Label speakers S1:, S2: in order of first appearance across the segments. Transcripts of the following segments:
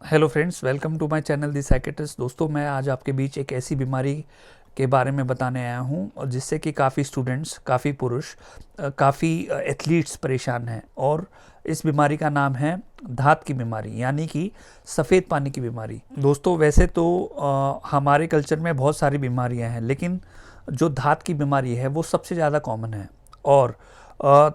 S1: Hello friends, welcome to my channel the psychiatrist. दोस्तों, मैं आज आपके बीच एक ऐसी बीमारी के बारे में बताने आया हूँ और जिससे कि काफ़ी स्टूडेंट्स, काफ़ी पुरुष, काफ़ी एथलीट्स परेशान हैं। और इस बीमारी का नाम है धात की बीमारी, यानी कि सफ़ेद पानी की बीमारी। दोस्तों, वैसे तो हमारे कल्चर में बहुत सारी बीमारियाँ हैं, लेकिन जो धात की बीमारी है वो सबसे ज़्यादा कॉमन है। और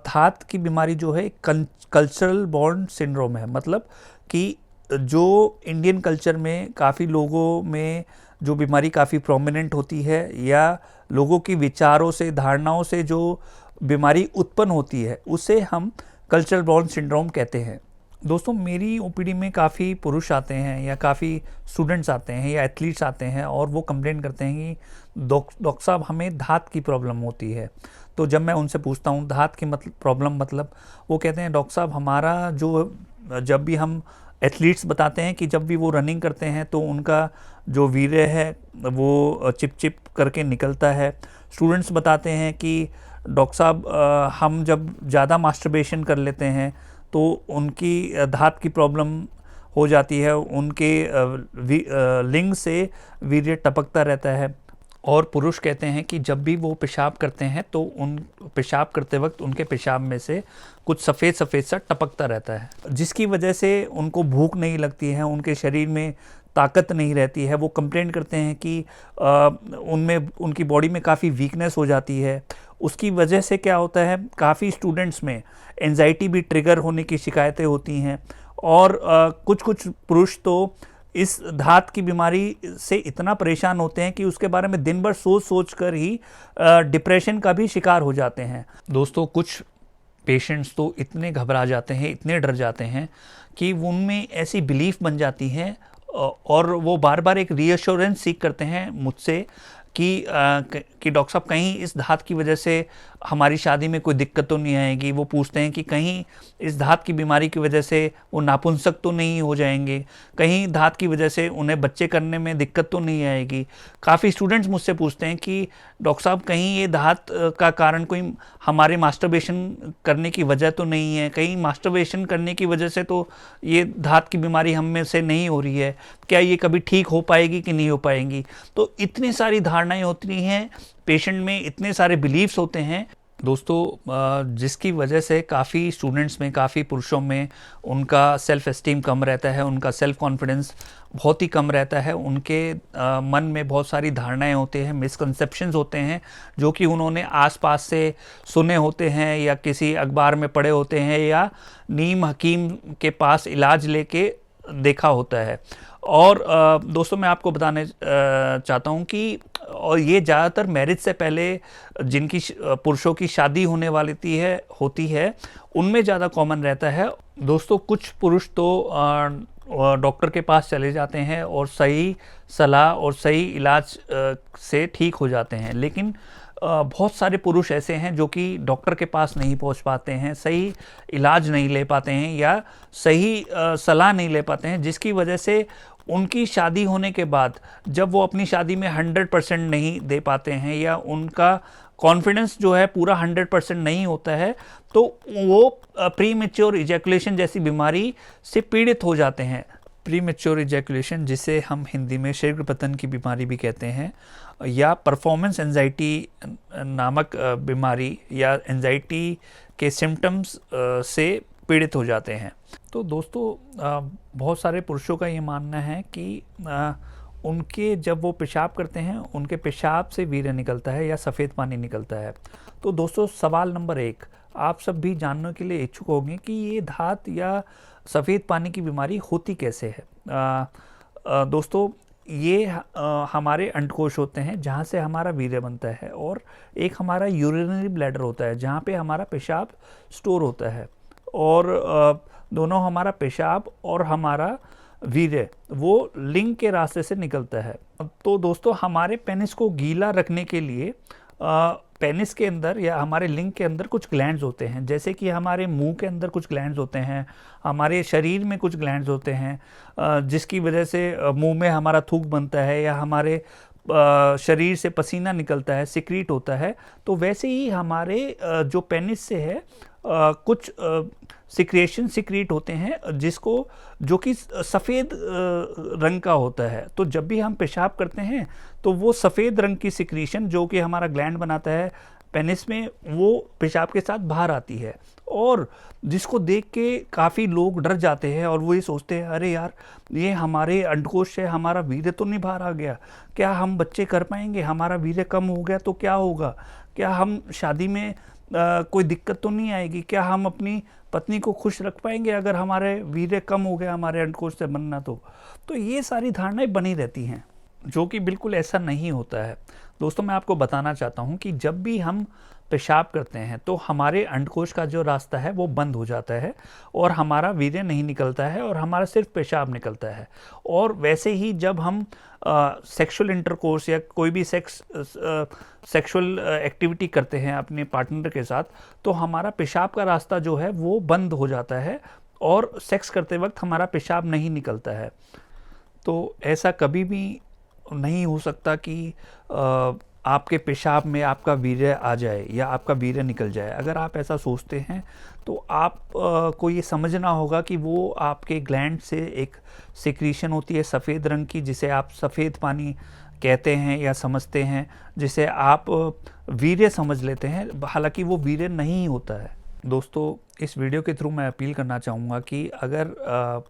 S1: धात की बीमारी जो है कल्चरल बॉर्न सिंड्रोम है, मतलब कि जो इंडियन कल्चर में काफ़ी लोगों में जो बीमारी काफ़ी प्रोमिनेंट होती है, या लोगों की विचारों से, धारणाओं से जो बीमारी उत्पन्न होती है, उसे हम कल्चरल बॉर्न सिंड्रोम कहते हैं। दोस्तों, मेरी ओपीडी में काफ़ी पुरुष आते हैं, या काफ़ी स्टूडेंट्स आते हैं, या एथलीट्स आते हैं, और वो कंप्लेन करते हैं कि डॉक्टर साहब, हमें धात की प्रॉब्लम होती है। तो जब मैं उनसे पूछता हूँ धात की प्रॉब्लम मतलब, वो कहते हैं डॉक्टर साहब, हमारा जो, जब भी हम एथलीट्स बताते हैं कि जब भी वो रनिंग करते हैं तो उनका जो वीर्य है वो चिप चिप करके निकलता है। स्टूडेंट्स बताते हैं कि डॉक्टर साहब, हम जब ज़्यादा मास्टरबेशन कर लेते हैं तो उनकी धात की प्रॉब्लम हो जाती है, उनके लिंग से वीर्य टपकता रहता है। और पुरुष कहते हैं कि जब भी वो पेशाब करते हैं तो उन पेशाब करते वक्त उनके पेशाब में से कुछ सफ़ेद सफ़ेद सा टपकता रहता है, जिसकी वजह से उनको भूख नहीं लगती है, उनके शरीर में ताकत नहीं रहती है। वो कंप्लेंट करते हैं कि उनमें, उनकी बॉडी में काफ़ी वीकनेस हो जाती है। उसकी वजह से क्या होता है, काफ़ी स्टूडेंट्स में एंजाइटी भी ट्रिगर होने की शिकायतें होती हैं। और कुछ कुछ पुरुष तो इस धात की बीमारी से इतना परेशान होते हैं कि उसके बारे में दिन भर सोच सोच कर ही डिप्रेशन का भी शिकार हो जाते हैं। दोस्तों, कुछ पेशेंट्स तो इतने घबरा जाते हैं, इतने डर जाते हैं कि उनमें ऐसी बिलीफ बन जाती है, और वो बार बार एक रीअश्योरेंस सीख करते हैं मुझसे कि डॉक्टर साहब, कहीं इस धात की वजह से हमारी शादी में कोई दिक्कत तो नहीं आएगी। वो पूछते हैं कि कहीं इस धात की बीमारी की वजह से वो नापुंसक तो नहीं हो जाएंगे, कहीं धात की वजह से उन्हें बच्चे करने में दिक्कत तो नहीं आएगी। काफ़ी स्टूडेंट्स मुझसे पूछते हैं कि डॉक्टर साहब, कहीं ये धात का कारण कोई हमारे मास्टरबेशन करने की वजह तो नहीं है, कहीं मास्टरबेशन करने की वजह से तो ये धात की बीमारी हम में से नहीं हो रही है, क्या ये कभी ठीक हो पाएगी कि नहीं हो पाएंगी। तो इतनी सारी धारणाएं होती हैं पेशेंट में, इतने सारे बिलीव्स होते हैं दोस्तों, जिसकी वजह से काफ़ी स्टूडेंट्स में, काफ़ी पुरुषों में उनका सेल्फ एस्टीम कम रहता है, उनका सेल्फ कॉन्फिडेंस बहुत ही कम रहता है। उनके मन में बहुत सारी धारणाएं होते हैं, मिसकंसेप्शंस होते हैं, जो कि उन्होंने आसपास से सुने होते हैं, या किसी अखबार में पढ़े होते हैं, या नीम हकीम के पास इलाज लेके देखा होता है। और दोस्तों, मैं आपको बताने चाहता हूँ कि और ये ज़्यादातर मैरिज से पहले जिनकी पुरुषों की शादी होने वाली होती है उनमें ज़्यादा कॉमन रहता है। दोस्तों, कुछ पुरुष तो डॉक्टर के पास चले जाते हैं और सही सलाह और सही इलाज से ठीक हो जाते हैं, लेकिन बहुत सारे पुरुष ऐसे हैं जो कि डॉक्टर के पास नहीं पहुंच पाते हैं, सही इलाज नहीं ले पाते हैं, या सही सलाह नहीं ले पाते हैं, जिसकी वजह से उनकी शादी होने के बाद जब वो अपनी शादी में 100% नहीं दे पाते हैं, या उनका कॉन्फिडेंस जो है पूरा 100% नहीं होता है, तो वो प्रीमेच्योर इजैकुलेशन जैसी बीमारी से पीड़ित हो जाते हैं। प्रीमेच्योर इजैकुलेशन, जिसे हम हिंदी में शीघ्र पतन की बीमारी भी कहते हैं, या परफॉर्मेंस एंजाइटी नामक बीमारी, या एंजाइटी के सिम्टम्स से पीड़ित हो जाते हैं। तो दोस्तों, बहुत सारे पुरुषों का ये मानना है कि उनके, जब वो पेशाब करते हैं, उनके पेशाब से वीर्य निकलता है या सफ़ेद पानी निकलता है। तो दोस्तों, सवाल नंबर 1, आप सब भी जानने के लिए इच्छुक होंगे कि ये धात या सफ़ेद पानी की बीमारी होती कैसे है। दोस्तों, ये हमारे अंडकोश होते हैं जहाँ से हमारा वीर्य बनता है, और एक हमारा यूरिनरी ब्लैडर होता है जहाँ पे हमारा पेशाब स्टोर होता है। और दोनों, हमारा पेशाब और हमारा वीर्य, वो लिंग के रास्ते से निकलता है। तो दोस्तों, हमारे पेनिस को गीला रखने के लिए पेनिस के अंदर या हमारे लिंग के अंदर कुछ ग्लैंड्स होते हैं, जैसे कि हमारे मुंह के अंदर कुछ ग्लैंड्स होते हैं, हमारे शरीर में कुछ ग्लैंड्स होते हैं, जिसकी वजह से मुंह में हमारा थूक बनता है, या हमारे शरीर से पसीना निकलता है, सिक्रीट होता है। तो वैसे ही हमारे जो पेनिस से है कुछ सिक्रेशन सिक्रीट होते हैं जिसको जो कि सफ़ेद रंग का होता है। तो जब भी हम पेशाब करते हैं तो वो सफ़ेद रंग की सिक्रीशन जो कि हमारा ग्लैंड बनाता है पेनिस में, वो पेशाब के साथ बाहर आती है, और जिसको देख के काफ़ी लोग डर जाते हैं और वो ये सोचते हैं अरे यार ये हमारे अंडकोश से हमारा वीर्य तो नहीं बाहर आ गया, क्या हम बच्चे कर पाएंगे, हमारा वीर्य कम हो गया तो क्या होगा, क्या हम शादी में कोई दिक्कत तो नहीं आएगी, क्या हम अपनी पत्नी को खुश रख पाएंगे अगर हमारे वीर्य कम हो गया हमारे अंडकोश से बनना। तो ये सारी धारणाएं बनी रहती हैं, जो कि बिल्कुल ऐसा नहीं होता है। दोस्तों मैं आपको बताना चाहता हूं कि जब भी हम पेशाब करते हैं तो हमारे अंडकोश का जो रास्ता है वो बंद हो जाता है और हमारा वीर्य नहीं निकलता है और हमारा सिर्फ पेशाब निकलता है। और वैसे ही जब हम सेक्सुअल इंटरकोर्स या कोई भी सेक्सुअल एक्टिविटी करते हैं अपने पार्टनर के साथ, तो हमारा पेशाब का रास्ता जो है वो बंद हो जाता है और सेक्स करते वक्त हमारा पेशाब नहीं निकलता है। तो ऐसा कभी भी नहीं हो सकता कि आपके पेशाब में आपका वीर्य आ जाए या आपका वीर्य निकल जाए। अगर आप ऐसा सोचते हैं तो आप को ये समझना होगा कि वो आपके ग्लैंड से एक सिक्रीशन होती है सफ़ेद रंग की, जिसे आप सफ़ेद पानी कहते हैं या समझते हैं, जिसे आप वीर्य समझ लेते हैं, हालांकि वो वीर्य नहीं होता है। दोस्तों इस वीडियो के थ्रू मैं अपील करना चाहूँगा कि अगर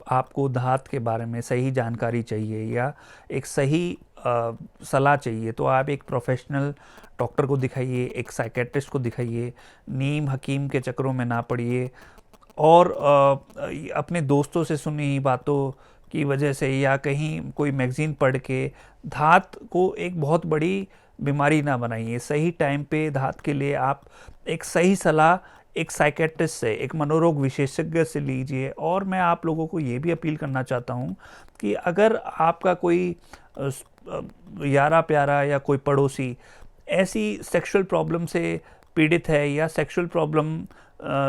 S1: आपको धात के बारे में सही जानकारी चाहिए या एक सही सलाह चाहिए तो आप एक प्रोफेशनल डॉक्टर को दिखाइए, एक साइकेट्रिस्ट को दिखाइए, नीम हकीम के चक्करों में ना पड़िए और अपने दोस्तों से सुनी बातों की वजह से या कहीं कोई मैगज़ीन पढ़ के धात को एक बहुत बड़ी बीमारी ना बनाइए। सही टाइम पे धात के लिए आप एक सही सलाह एक साइकेट्रिस्ट से, एक मनोरोग विशेषज्ञ से लीजिए। और मैं आप लोगों को ये भी अपील करना चाहता हूँ कि अगर आपका कोई यारा प्यारा या कोई पड़ोसी ऐसी सेक्सुअल प्रॉब्लम से पीड़ित है या सेक्सुअल प्रॉब्लम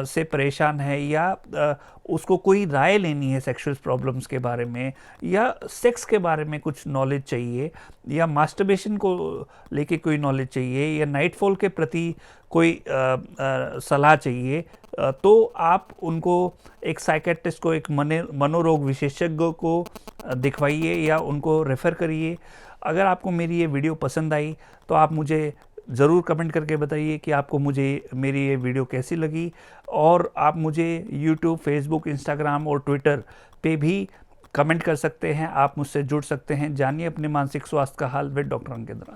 S1: से परेशान है या उसको कोई राय लेनी है सेक्सुअल प्रॉब्लम्स के बारे में या सेक्स के बारे में कुछ नॉलेज चाहिए या मास्टरबेशन को लेके कोई नॉलेज चाहिए या नाइटफॉल के प्रति कोई सलाह चाहिए, तो आप उनको एक साइकेट्रिस्ट को, एक मनोरोग विशेषज्ञ को दिखवाइए या उनको रेफ़र करिए। अगर आपको मेरी ये वीडियो पसंद आई तो आप मुझे ज़रूर कमेंट करके बताइए कि आपको मेरी ये वीडियो कैसी लगी, और आप मुझे YouTube, Facebook, Instagram और Twitter पे भी कमेंट कर सकते हैं। आप मुझसे जुड़ सकते हैं। जानिए अपने मानसिक स्वास्थ्य का हाल विद डॉक्टर अंकित राज।